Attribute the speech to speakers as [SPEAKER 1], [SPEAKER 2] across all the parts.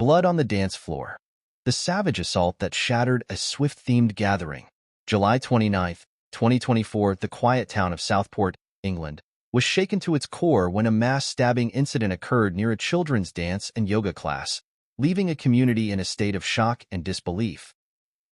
[SPEAKER 1] Blood on the dance floor. The savage assault that shattered a Swift-themed gathering. July 29, 2024, the quiet town of Southport, England, was shaken to its core when a mass stabbing incident occurred near a children's dance and yoga class, leaving a community in a state of shock and disbelief.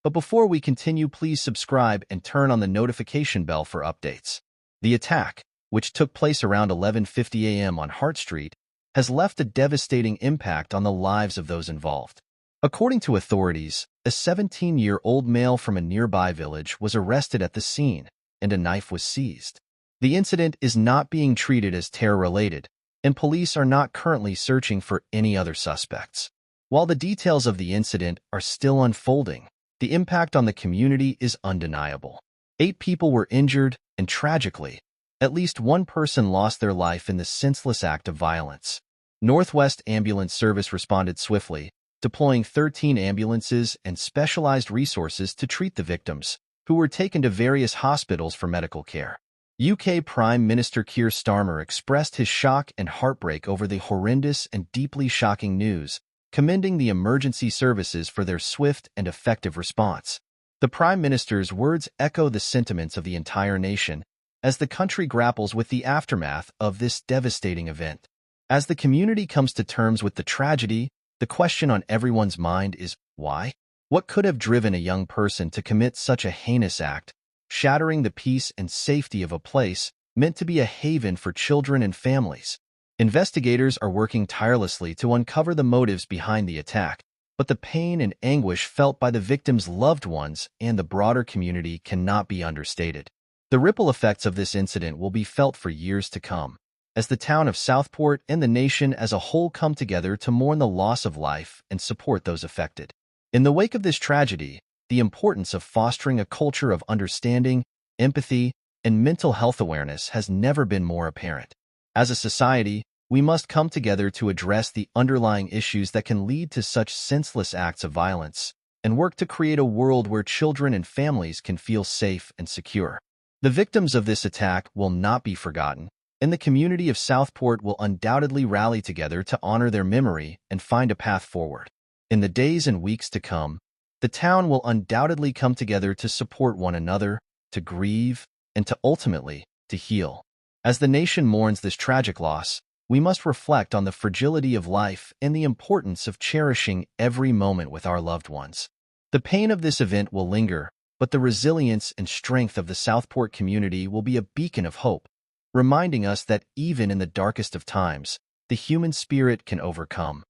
[SPEAKER 1] But before we continue, please subscribe and turn on the notification bell for updates. The attack, which took place around 11:50 a.m. on Hart Street, has left a devastating impact on the lives of those involved. According to authorities, a 17-year-old male from a nearby village was arrested at the scene, and a knife was seized. The incident is not being treated as terror-related, and police are not currently searching for any other suspects. While the details of the incident are still unfolding, the impact on the community is undeniable. 8 people were injured, and tragically, at least one person lost their life in the senseless act of violence. Northwest Ambulance Service responded swiftly, deploying 13 ambulances and specialized resources to treat the victims, who were taken to various hospitals for medical care. UK Prime Minister Keir Starmer expressed his shock and heartbreak over the horrendous and deeply shocking news, commending the emergency services for their swift and effective response. The Prime Minister's words echo the sentiments of the entire nation as the country grapples with the aftermath of this devastating event. As the community comes to terms with the tragedy, the question on everyone's mind is, why? What could have driven a young person to commit such a heinous act, shattering the peace and safety of a place meant to be a haven for children and families? Investigators are working tirelessly to uncover the motives behind the attack, but the pain and anguish felt by the victims' loved ones and the broader community cannot be understated. The ripple effects of this incident will be felt for years to come, as the town of Southport and the nation as a whole come together to mourn the loss of life and support those affected. In the wake of this tragedy, the importance of fostering a culture of understanding, empathy, and mental health awareness has never been more apparent. As a society, we must come together to address the underlying issues that can lead to such senseless acts of violence and work to create a world where children and families can feel safe and secure. The victims of this attack will not be forgotten, and the community of Southport will undoubtedly rally together to honor their memory and find a path forward. In the days and weeks to come, the town will undoubtedly come together to support one another, to grieve, and to ultimately, to heal. As the nation mourns this tragic loss, we must reflect on the fragility of life and the importance of cherishing every moment with our loved ones. The pain of this event will linger, but the resilience and strength of the Southport community will be a beacon of hope, reminding us that even in the darkest of times, the human spirit can overcome.